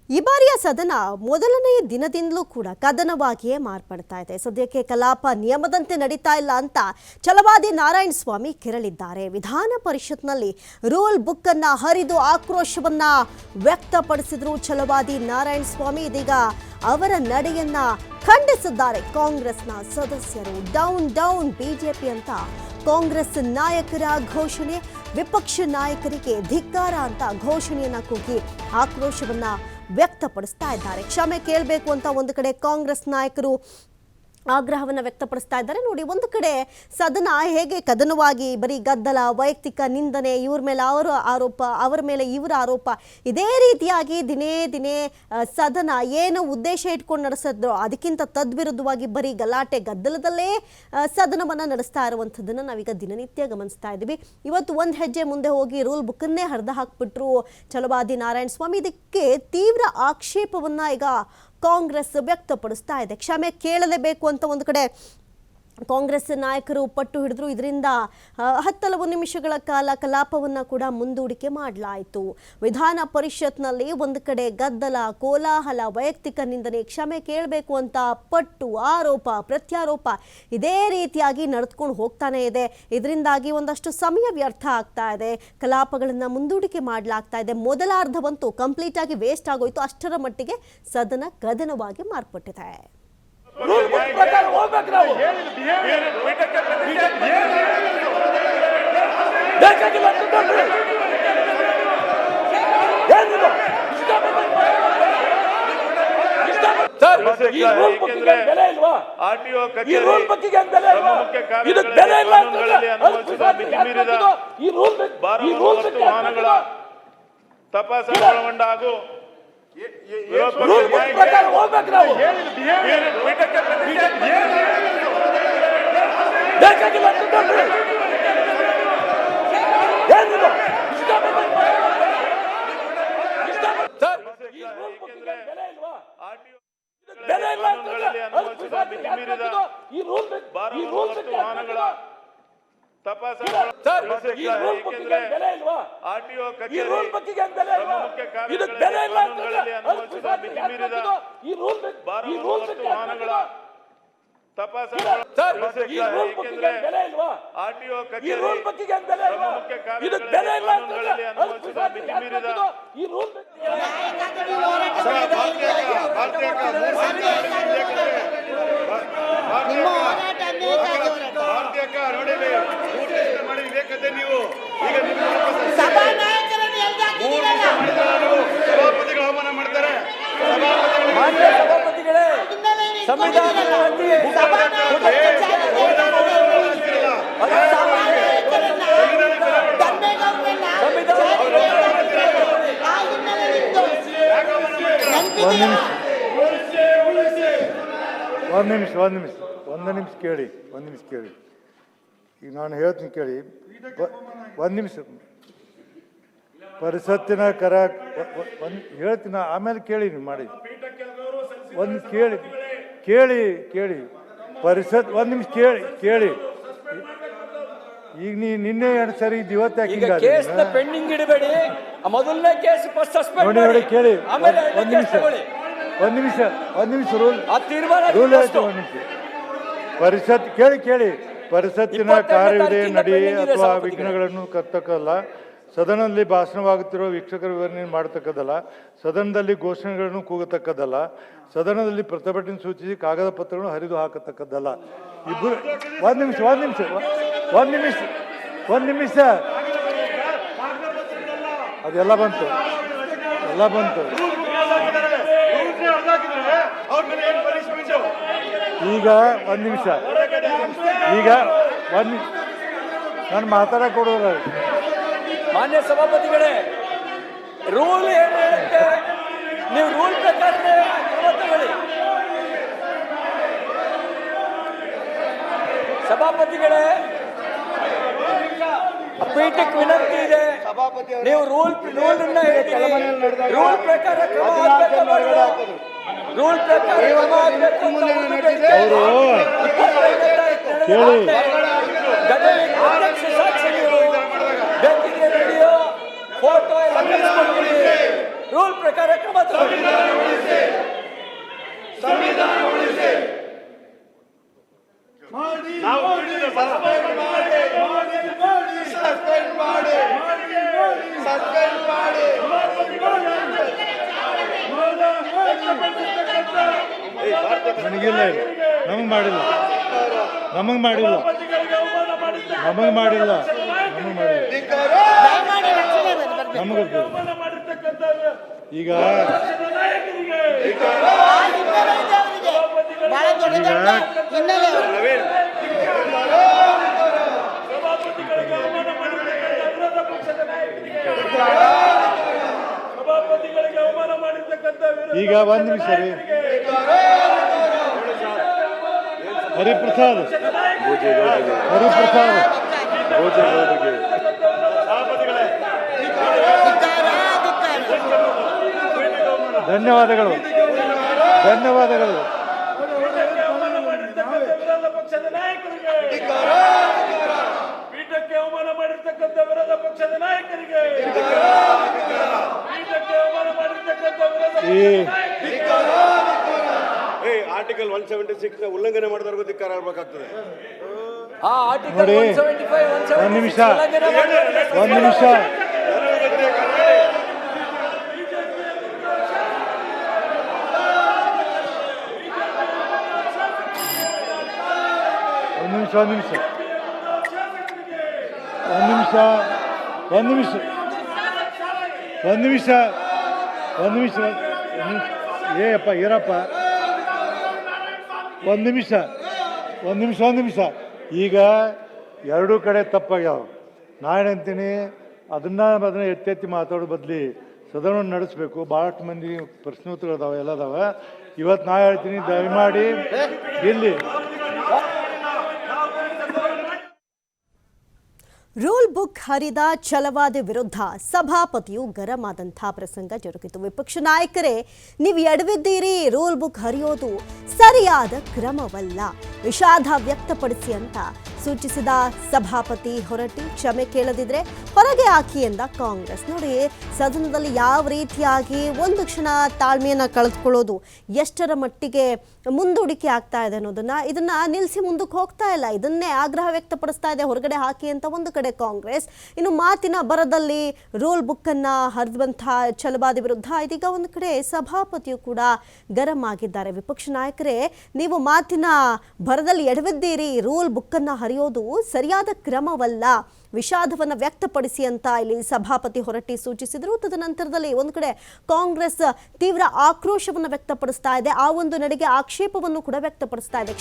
ಈ ಬಾರಿಯ ಸದನ ಮೊದಲನೆಯ ದಿನದಿಂದಲೂ ಕೂಡ ಕದನವಾಗಿಯೇ ಮಾರ್ಪಡ್ತಾ ಇದೆ. ಸದ್ಯಕ್ಕೆ ಕಲಾಪ ನಿಯಮದಂತೆ ನಡೀತಾ ಇಲ್ಲ ಅಂತ ಛಲವಾದಿ ನಾರಾಯಣ ಸ್ವಾಮಿ ಕೆರಳಿದ್ದಾರೆ. ವಿಧಾನ ಪರಿಷತ್ನಲ್ಲಿ ರೂಲ್ ಬುಕ್ ಅನ್ನ ಹರಿದು ಆಕ್ರೋಶವನ್ನ ವ್ಯಕ್ತಪಡಿಸಿದ್ರು ಛಲವಾದಿ ನಾರಾಯಣ ಸ್ವಾಮಿ. ಇದೀಗ ಅವರ ನಡೆಯನ್ನ ಖಂಡಿಸಿದ್ದಾರೆ ಕಾಂಗ್ರೆಸ್ನ ಸದಸ್ಯರು. ಡೌನ್ ಡೌನ್ ಬಿಜೆಪಿ ಅಂತ ಕಾಂಗ್ರೆಸ್ ನಾಯಕರ ಘೋಷಣೆ, ವಿಪಕ್ಷ ನಾಯಕರಿಗೆ ಧಿಕ್ಕಾರ ಅಂತ ಘೋಷಣೆಯನ್ನ ಕೂಗಿ ಆಕ್ರೋಶವನ್ನ ವ್ಯಕ್ತಪಡಿಸ್ತಾ ಇದ್ದಾರೆ. ಕ್ಷಮೆ ಕೇಳಬೇಕು ಅಂತ ಒಂದು ಕಡೆ ಕಾಂಗ್ರೆಸ್ ನಾಯಕರು ಆಗ್ರಹವನ್ನು ವ್ಯಕ್ತಪಡಿಸ್ತಾ ಇದ್ದಾರೆ. ನೋಡಿ, ಒಂದು ಕಡೆ ಸದನ ಹೇಗೆ ಕದನವಾಗಿ ಬರೀ ಗದ್ದಲ, ವೈಯಕ್ತಿಕ ನಿಂದನೆ, ಇವ್ರ ಮೇಲೆ ಅವರ ಆರೋಪ, ಅವರ ಮೇಲೆ ಇವರ ಆರೋಪ, ಇದೇ ರೀತಿಯಾಗಿ ದಿನೇ ಸದನ ಏನು ಉದ್ದೇಶ ಇಟ್ಕೊಂಡು ನಡೆಸಿದ್ರು ಅದಕ್ಕಿಂತ ತದ್ವಿರುದ್ಧವಾಗಿ ಬರೀ ಗಲಾಟೆ ಗದ್ದಲದಲ್ಲೇ ಸದನವನ್ನು ನಡೆಸ್ತಾ ಇರುವಂಥದ್ದನ್ನು ನಾವೀಗ ದಿನನಿತ್ಯ ಗಮನಿಸ್ತಾ ಇದ್ದೀವಿ. ಇವತ್ತು ಒಂದು ಹೆಜ್ಜೆ ಮುಂದೆ ಹೋಗಿ ರೂಲ್ ಬುಕ್ಕನ್ನೇ ಹರಿದು ಹಾಕ್ಬಿಟ್ರು ಛಲವಾದಿ ನಾರಾಯಣ ಸ್ವಾಮಿ. ಇದಕ್ಕೆ ತೀವ್ರ ಆಕ್ಷೇಪವನ್ನು ಈಗ ಕಾಂಗ್ರೆಸ್ ವ್ಯಕ್ತಪಡಿಸ್ತಾ ಇದೆ. ಕ್ಷಮೆ ಕೇಳಲೇಬೇಕು ಅಂತ ಒಂದು ಕಡೆ ಕಾಂಗ್ರೆಸ್ ನಾಯಕರು ಪಟ್ಟು ಹಿಡಿದ್ರು. ಇದರಿಂದ ಹತ್ತಲವು ನಿಮಿಷಗಳ ಕಾಲ ಕಲಾಪವನ್ನು ಕೂಡ ಮುಂದೂಡಿಕೆ ಮಾಡಲಾಯಿತು. ವಿಧಾನ ಪರಿಷತ್ನಲ್ಲಿ ಒಂದು ಕಡೆ ಗದ್ದಲ, ಕೋಲಾಹಲ, ವೈಯಕ್ತಿಕ ನಿಂದನೆ, ಕ್ಷಮೆ ಕೇಳಬೇಕು ಅಂತ ಪಟ್ಟು, ಆರೋಪ ಪ್ರತ್ಯಾರೋಪ ಇದೇ ರೀತಿಯಾಗಿ ನಡೆದುಕೊಂಡು ಹೋಗ್ತಾನೆ ಇದೆ. ಇದರಿಂದಾಗಿ ಒಂದಷ್ಟು ಸಮಯ ವ್ಯರ್ಥ ಆಗ್ತಾ ಇದೆ. ಕಲಾಪಗಳನ್ನು ಮುಂದೂಡಿಕೆ ಮಾಡಲಾಗ್ತಾ ಇದೆ. ಮೊದಲಾರ್ಧವಂತೂ ಕಂಪ್ಲೀಟ್ ಆಗಿ ವೇಸ್ಟ್ ಆಗೋಯ್ತು. ಅಷ್ಟರ ಮಟ್ಟಿಗೆ ಸದನ ಕದನವಾಗಿ ಮಾರ್ಪಟ್ಟಿದೆ. ತಪಾಸಣೆ ಒಳಗೊಂಡ ಹಾಗೂ ನೀವು ಈಗ ಸಭಾಪತಿಗಳು ಅವಮಾನ ಮಾಡ್ತಾರೆ. ಸಭಾಪತಿಗಳೇ, ಒಂದು ನಿಮಿಷ ಕೇಳಿ. ಈಗ ನಾನು ಹೇಳ್ತೀನಿ ಕೇಳಿ. ಒಂದು ನಿಮಿಷ ಪರಿಷತ್ತಿನ ಹೇಳ್ತೀನಿ, ಆಮೇಲೆ ಕೇಳಿ. ನೀವು ಮಾಡಿ ಒಂದು ಕೇಳಿ ಪರಿಷತ್ ಒಂದು ನಿಮಿಷ ಕೇಳಿ. ಈಗ ನಿನ್ನೆ ಎರಡು ಸರಿ ಇದು ಇವತ್ತು ಯಾಕೆ ಪೆಂಡಿಂಗ್ ಇಡಬೇಡಿ. ಮೊದಲನೇ ಕೇಸ್ ನೋಡಿ ಕೇಳಿ. ಒಂದು ನಿಮಿಷ ರೂಲ್ ಆಯ್ತು. ಒಂದು ನಿಮಿಷ ಪರಿಷತ್ ಕೇಳಿ. ಪರಿಷತ್ತಿನ ಕಾರ್ಯವಿದೆ ನಡಿ ಅಥವಾ ವಿಘ್ನಗಳನ್ನು ಕರ್ತಕ್ಕಲ್ಲ. ಸದನದಲ್ಲಿ ಭಾಷಣವಾಗುತ್ತಿರುವ ವೀಕ್ಷಕರ ವಿವರಣೆ ಮಾಡತಕ್ಕದ್ದಲ್ಲ. ಸದನದಲ್ಲಿ ಘೋಷಣೆಗಳನ್ನು ಕೂಗತಕ್ಕದ್ದಲ್ಲ. ಸದನದಲ್ಲಿ ಪ್ರತಿಭಟನೆ ಸೂಚಿಸಿ ಕಾಗದ ಪತ್ರಗಳನ್ನು ಹರಿದು ಹಾಕತಕ್ಕದ್ದಲ್ಲ. ಇಬ್ಬರು ಒಂದು ನಿಮಿಷ ಅದೆಲ್ಲ ಬಂತು. ಈಗ ಒಂದು ನಿಮಿಷ ನಾನು ಮಾತಾಡಕ್ಕೆ ಕೊಡೋಲ್ಲ. ಮಾನ್ಯ ಸಭಾಪತಿಗಳೇ, ರೂಲ್ ಏನು ಹೇಳುತ್ತೆ, ನೀವು ರೂಲ್ ಪ್ರಕಾರ ಕ್ರಮ ತಗೊಳ್ಳಿ. ಸಭಾಪತಿಗಳೇ, ಪೀಠಕ್ಕೆ ವಿನಂತಿ ಇದೆ, ನೀವು ರೂಲ್ ಪ್ರಕಾರ ಕ್ರಮ ಆಗಬೇಕು. ರೂಲ್ ಪ್ರಕಾರ ಕ್ರಮ ಆಗಬೇಕು. ಬೇಕಿದ್ರೆ ವಿಡಿಯೋ, ಫೋಟೋ ಎಲ್ಲ ರೂಲ್ ಪ್ರಕಾರ ಕ್ರಮ ತಗೊಳ್ಳಿ. ನನಗಿಲ್ಲ ನಮಗೆ ಮಾಡಿಲ್ಲ ನಮಗೆ ಮಾಡಿಲ್ಲ ನಮಗೆ ಮಾಡಿಲ್ಲ ನಮಗೆ ಮಾಡಿಲ್ಲ ನಮಗೆ ಈಗ ಈಗ ಒಂದು ನಿಮಿಷ ರೀ ಹರಿಪ್ರಸಾದ್ ಧನ್ಯವಾದಗಳು ಧನ್ಯವಾದಗಳು ಪಕ್ಷದ ನಾಯಕರಿಗೆ ಪೀಠಕ್ಕೆ ಅವಮಾನ ಮಾಡಿರ್ತಕ್ಕಂಥ ವಿರೋಧ ಪಕ್ಷದ ನಾಯಕರಿಗೆ ಪೀಠಕ್ಕೆ ಅವಮಾನ ಮಾಡಿರ್ತಕ್ಕಂಥ ವಿರೋಧ ಆರ್ಟಿಕಲ್ 176 ಉಲ್ಲಂಘನೆ ಮಾಡಿದವರೆಗೂ ಧಿಕ್ಕಾರ ಆಗ್ಬೇಕಾಗ್ತದೆ. ನೋಡಿ ಒಂದು ನಿಮಿಷ ಒಂದು ನಿಮಿಷ ಒಂದು ನಿಮಿಷ ಒಂದು ನಿಮಿಷ ಒಂದು ನಿಮಿಷ ಒಂದು ನಿಮಿಷ ಒಂದು ನಿಮಿಷ ಒಂದು ನಿಮಿಷ ಏಪ್ಪ ಇರಪ್ಪ ಒಂದು ನಿಮಿಷ ಒಂದು ನಿಮಿಷ ಒಂದು ನಿಮಿಷ ಈಗ ಎರಡೂ ಕಡೆ ತಪ್ಪಾಗ್ಯಾವ. ನಾನೇನಂತೀನಿ ಅದನ್ನ ಎತ್ತೆತ್ತಿ ಮಾತಾಡೋ ಬದಲಿ ಸದನ ನಡೆಸಬೇಕು. ಭಾಳಷ್ಟು ಮಂದಿ ಪ್ರಶ್ನೋತ್ತರ ಅದಾವೆ ಎಲ್ಲ ಅದಾವೆ. ಇವತ್ತು ನಾ ಹೇಳ್ತೀನಿ ದಯಮಾಡಿ ಇಲ್ಲಿ ರೂಲ್ ಬುಕ್ ಹರಿದ ಛಲವಾದಿ ವಿರುದ್ಧ ಸಭಾಪತಿಯು ಗರಂ ಆದಂತಹ ಪ್ರಸಂಗ ಜರುಗಿತು. ವಿಪಕ್ಷ ನಾಯಕರೇ, ನೀವು ಎಡವಿದ್ದೀರಿ, ರೂಲ್ ಬುಕ್ ಹರಿಯೋದು ಸರಿಯಾದ ಕ್ರಮವಲ್ಲ, ವಿಷಾದ ವ್ಯಕ್ತಪಡಿಸಿ ಅಂತ ಸೂಚಿಸಿದ ಸಭಾಪತಿ ಹೊರಟ್ಟಿ ಕ್ಷಮೆ ಕೇಳದಿದ್ರೆ ಹೊರಗೆ ಹಾಕಿ ಎಂದ ಕಾಂಗ್ರೆಸ್. ನೋಡಿ, ಸದನದಲ್ಲಿ ಯಾವ ರೀತಿಯಾಗಿ ಒಂದು ಕ್ಷಣ ತಾಳ್ಮೆಯನ್ನು ಕಳೆದುಕೊಳ್ಳೋದು ಎಷ್ಟರ ಮಟ್ಟಿಗೆ ಮುಂದೂಡಿಕೆ ಆಗ್ತಾ ಇದೆ ಅನ್ನೋದನ್ನ ಇದನ್ನ ನಿಲ್ಲಿಸಿ ಮುಂದಕ್ಕೆ ಹೋಗ್ತಾ ಇಲ್ಲ. ಇದನ್ನೇ ಆಗ್ರಹ ವ್ಯಕ್ತಪಡಿಸ್ತಾ ಇದೆ, ಹೊರಗಡೆ ಹಾಕಿ ಅಂತ ಒಂದು ಕಡೆ ಕಾಂಗ್ರೆಸ್. ಇನ್ನು ಮಾತಿನ ಬರದಲ್ಲಿ ರೂಲ್ ಬುಕ್ ಅನ್ನ ಹರಿದಂತಹ ಛಲವಾದಿ ವಿರುದ್ಧ ಇದೀಗ ಒಂದು ಕಡೆ ಸಭಾಪತಿಯು ಕೂಡ ಗರಂ ಆಗಿದ್ದಾರೆ. ವಿಪಕ್ಷ ನಾಯಕರೇ, ನೀವು ಮಾತಿನ ಭರದಲ್ಲಿ ಎಡವಿದ್ದೀರಿ, ರೂಲ್ ಬುಕ್ ಅನ್ನ ಹರಿಯೋದು ಸರಿಯಾದ ಕ್ರಮವಲ್ಲ, ವಿಷಾದವನ್ನು ವ್ಯಕ್ತಪಡಿಸಿ ಅಂತ ಇಲ್ಲಿ ಸಭಾಪತಿ ಹೊರಟ್ಟಿ ಸೂಚಿಸಿದರು. ತದನಂತರದಲ್ಲಿ ಒಂದು ಕಡೆ ಕಾಂಗ್ರೆಸ್ ತೀವ್ರ ಆಕ್ರೋಶವನ್ನು ವ್ಯಕ್ತಪಡಿಸ್ತಾ ಇದೆ, ಆ ಒಂದು ನಡೆಗೆ ಆಕ್ಷೇಪವನ್ನು ಕೂಡ ವ್ಯಕ್ತಪಡಿಸ್ತಾ ಇದೆ.